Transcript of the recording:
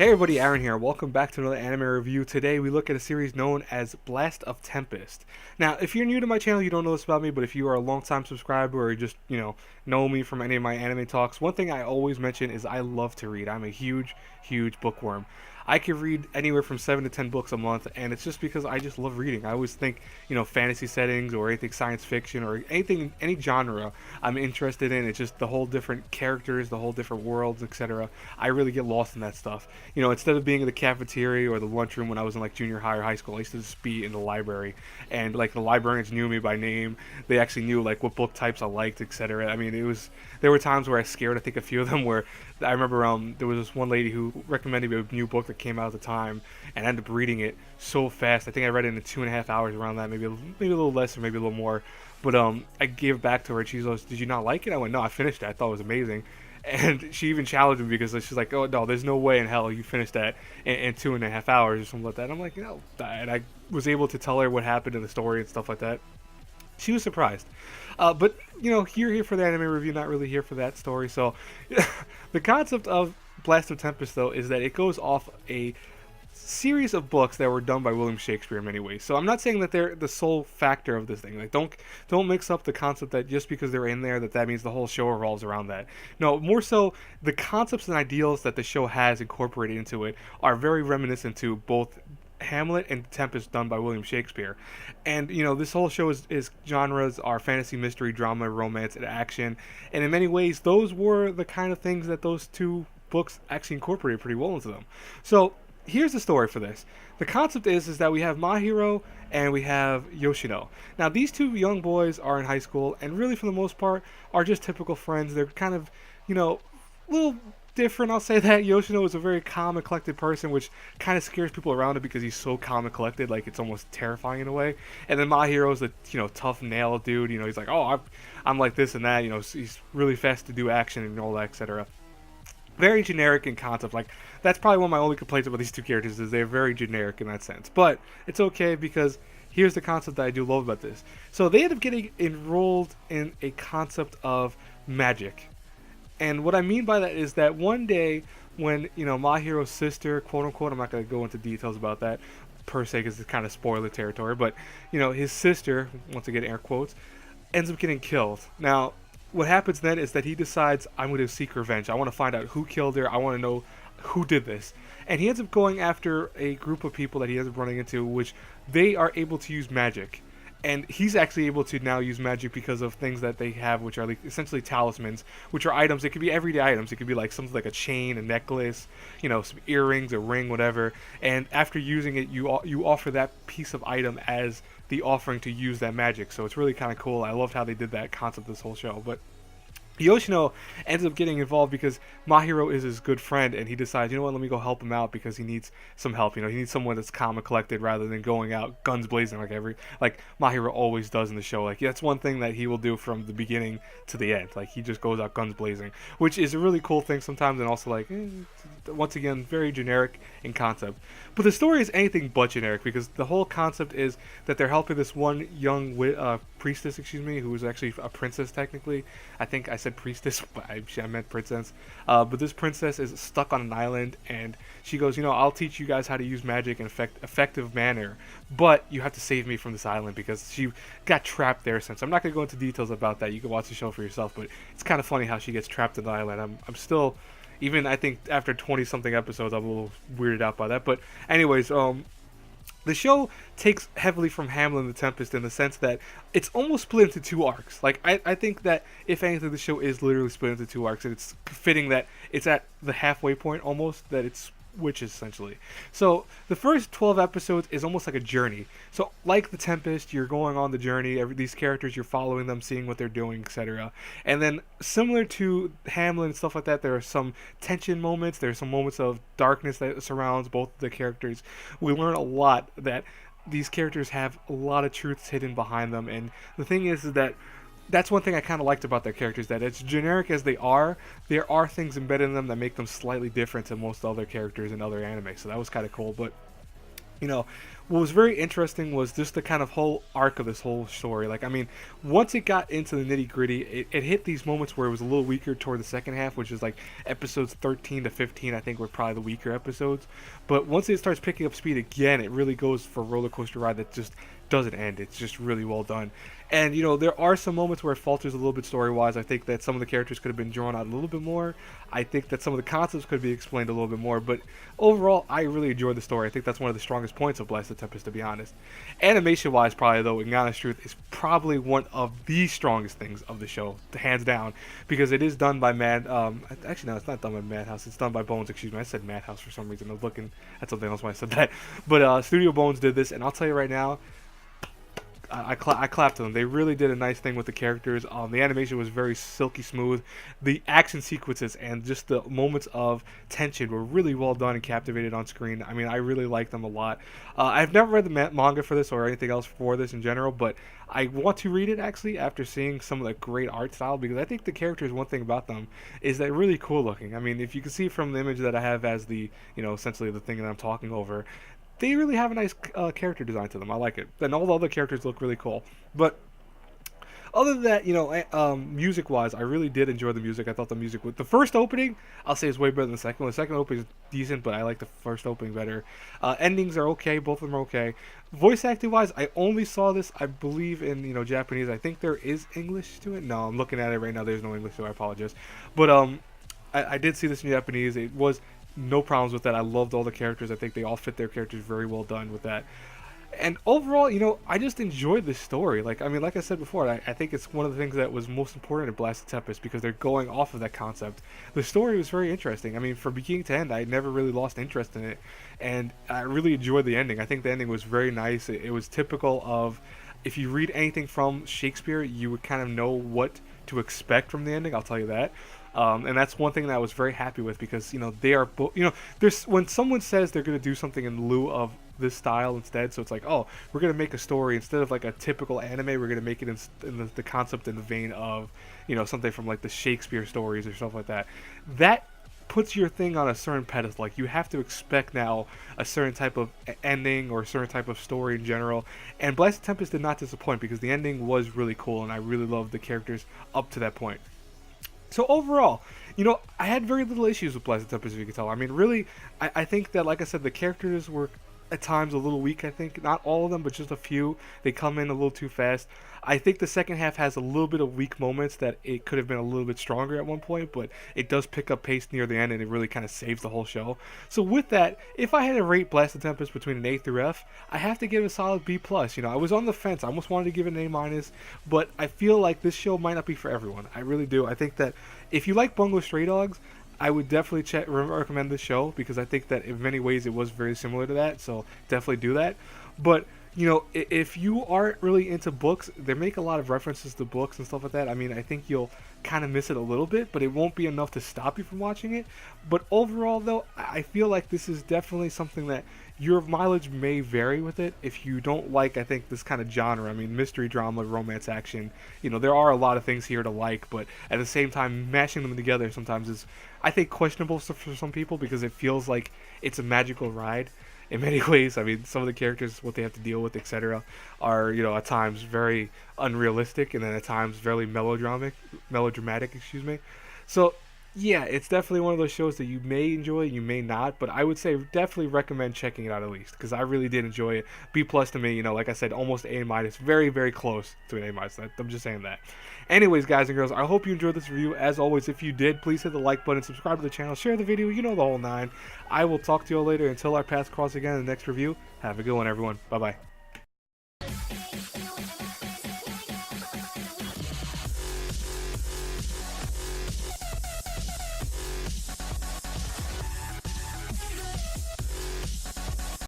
Hey everybody, Aaron here. Welcome back to another anime review. Today we look at a series known as Blast of Tempest. Now, if you're new to my channel, you don't know this about me, but if you are a long-time subscriber or just, know me from any of my anime talks, one thing I always mention is I love to read. I'm a huge bookworm. I can read anywhere from 7 to 10 books a month, and it's just because I just love reading. I always think, fantasy settings or anything science fiction or anything, any genre I'm interested in. It's just the whole different characters, the whole different worlds, etc. I really get lost in that stuff. Instead of being in the cafeteria or the lunchroom when I was in like junior high or high school, I used to just be in the library, and like the librarians knew me by name. They actually knew like what book types I liked, etc. I mean, there were times where I scared. I think a few of them where I remember there was this one lady who recommended me a new book that came out at the time, and I ended up reading it so fast. I think I read it in 2.5 hours around that, maybe a little less or maybe a little more. But I gave it back to her, and she goes, "Did you not like it?" I went, "No, I finished it. I thought it was amazing." And she even challenged me because she's like, "Oh no, there's no way in hell you finished that in 2.5 hours or something like that." And I'm like, "No," and I was able to tell her what happened in the story and stuff like that. She was surprised. But you're here for the anime review, not really here for that story. So the concept of Blast of Tempest, though, is that it goes off a series of books that were done by William Shakespeare in many ways. So I'm not saying that they're the sole factor of this thing. Like don't mix up the concept that just because they're in there that means the whole show revolves around that. No, more so the concepts and ideals that the show has incorporated into it are very reminiscent to both Hamlet and Tempest done by William Shakespeare. And this whole show is genres are fantasy, mystery, drama, romance, and action. And in many ways those were the kind of things that those two books actually incorporated pretty well into them. So here's the story for this. The concept is that we have Mahiro and we have Yoshino. Now these two young boys are in high school and really for the most part are just typical friends. They're kind of, a little different. I'll say that Yoshino is a very calm and collected person, which kind of scares people around him because he's so calm and collected, like it's almost terrifying in a way. And then Mahiro's the tough nail dude. He's like, oh, I'm like this and that. He's really fast to do action and all that, etc. Very generic in concept. Like that's probably one of my only complaints about these two characters is they're very generic in that sense. But it's okay because here's the concept that I do love about this. So they end up getting enrolled in a concept of magic. And what I mean by that is that one day when, Mahiro's sister, quote unquote, I'm not going to go into details about that per se because it's kind of spoiler territory, but, his sister, once again air quotes, ends up getting killed. Now, what happens then is that he decides, I'm going to seek revenge. I want to find out who killed her. I want to know who did this. And he ends up going after a group of people that he ends up running into, which they are able to use magic. And he's actually able to now use magic because of things that they have, which are like essentially talismans, which are items. It could be everyday items. It could be like something like a chain, a necklace, some earrings, a ring, whatever. And after using it, you offer that piece of item as the offering to use that magic. So it's really kind of cool. I loved how they did that concept this whole show. But Yoshino ends up getting involved because Mahiro is his good friend, and he decides, let me go help him out because he needs some help. He needs someone that's calm and collected rather than going out guns blazing like Mahiro always does in the show. Like that's one thing that he will do from the beginning to the end. Like he just goes out guns blazing, which is a really cool thing sometimes, and also like once again very generic in concept. But the story is anything but generic because the whole concept is that they're helping this one young priestess, who is actually a princess technically. I think I said priestess, but I meant princess. But this princess is stuck on an island, and she goes, I'll teach you guys how to use magic in effective manner, but you have to save me from this island because she got trapped there. Since I'm not going to go into details about that, you can watch the show for yourself. But it's kind of funny how she gets trapped in the island. I'm still, even I think after 20 something episodes, I'm a little weirded out by that. But anyways, the show takes heavily from Hamlet and the Tempest in the sense that it's almost split into two arcs. Like, I think that, if anything, the show is literally split into two arcs, and it's fitting that it's at the halfway point almost, that it's witches essentially. So the first 12 episodes is almost like a journey. So like the Tempest, you're going on the journey. These characters, you're following them, seeing what they're doing, etc. And then similar to Hamlet and stuff like that, there are some tension moments. There are some moments of darkness that surrounds both the characters. We learn a lot that these characters have a lot of truths hidden behind them. And the thing is that that's one thing I kind of liked about their characters, that as generic as they are, there are things embedded in them that make them slightly different to most other characters in other anime. So that was kind of cool. But what was very interesting was just the kind of whole arc of this whole story. Like, I mean, once it got into the nitty gritty, it hit these moments where it was a little weaker toward the second half, which is like episodes 13 to 15, I think were probably the weaker episodes. But once it starts picking up speed again, it really goes for a roller coaster ride that just doesn't end. It's just really well done. And, you know, there are some moments where it falters a little bit story wise. I think that some of the characters could have been drawn out a little bit more. I think that some of the concepts could be explained a little bit more. But overall, I really enjoyed the story. I think that's one of the strongest points of Blast of Tempest, to be honest. Animation wise, probably, though, in honest truth, is probably one of the strongest things of the show, hands down. Because it is done by actually, no, it's not done by Madhouse. It's done by Bones, excuse me. I said Madhouse for some reason. I was looking at something else when I said that. But Studio Bones did this, and I'll tell you right now, I clapped to them. They really did a nice thing with the characters. The animation was very silky smooth. The action sequences and just the moments of tension were really well done and captivated on screen. I mean, I really liked them a lot. I've never read the manga for this or anything else for this in general, but I want to read it actually after seeing some of the great art style, because I think the characters, one thing about them is they're really cool looking. I mean, if you can see from the image that I have as the, you know, essentially the thing that I'm talking over, they really have a nice character design to them. I like it. And all the other characters look really cool. But other than that, you know, music-wise, I really did enjoy the music. I thought the music with the first opening, I'll say, is way better than the second one. The second opening is decent, but I like the first opening better. Endings are okay. Both of them are okay. Voice acting-wise, I only saw this, I believe, in, you know, Japanese. I think there is English to it. No, I'm looking at it right now. There's no English, so I apologize. But I did see this in Japanese. It was no problems with that. I loved all the characters. I think they all fit their characters very well done with that. And overall, you know, I just enjoyed this story. Like, I mean, like I said before, I think it's one of the things that was most important in Blast of Tempest, because they're going off of that concept. The story was very interesting. I mean, from beginning to end, I never really lost interest in it, and I really enjoyed the ending. I think the ending was very nice. It was typical of, if you read anything from Shakespeare, you would kind of know what to expect from the ending. I'll tell you that. And that's one thing that I was very happy with, because, you know, they are you know, there's, when someone says they're going to do something in lieu of this style instead, so it's like, oh, we're going to make a story instead of like a typical anime, we're going to make it in the concept in the vein of, you know, something from like the Shakespeare stories or stuff like that. That puts your thing on a certain pedestal. Like, you have to expect now a certain type of ending or a certain type of story in general. And Blast of Tempest did not disappoint, because the ending was really cool, and I really loved the characters up to that point. So overall, you know, I had very little issues with Blast of Tempest, if you can tell. I mean, really, I think that, like I said, the characters were at times a little weak, I think. Not all of them, but just a few. They come in a little too fast. I think the second half has a little bit of weak moments that it could have been a little bit stronger at one point, but it does pick up pace near the end, and it really kind of saves the whole show. So with that, if I had to rate Blast of Tempest between an A through F, I have to give it a solid B+. You know, I was on the fence. I almost wanted to give it an A-, but I feel like this show might not be for everyone. I really do. I think that if you like Bungo Stray Dogs, I would definitely recommend this show, because I think that in many ways it was very similar to that, so definitely do that. But, you know, if you aren't really into books, they make a lot of references to books and stuff like that. I mean, I think you'll kind of miss it a little bit, but it won't be enough to stop you from watching it. But overall, though, I feel like this is definitely something that your mileage may vary with it. If you don't like, I think, this kind of genre, I mean, mystery, drama, romance, action, you know, there are a lot of things here to like, but at the same time, mashing them together sometimes is, I think, questionable for some people, because it feels like it's a magical ride in many ways. I mean, some of the characters, what they have to deal with, etc., are, you know, at times very unrealistic, and then at times very melodramatic, excuse me. So yeah, it's definitely one of those shows that you may enjoy, you may not, but I would say definitely recommend checking it out at least, because I really did enjoy it. B+ to me, you know, like I said, almost A-, very, very close to an A-. I'm just saying that. Anyways, guys and girls, I hope you enjoyed this review. As always, if you did, please hit the like button, subscribe to the channel, share the video, you know the whole nine. I will talk to you all later. Until our paths cross again in the next review, have a good one, everyone. Bye-bye.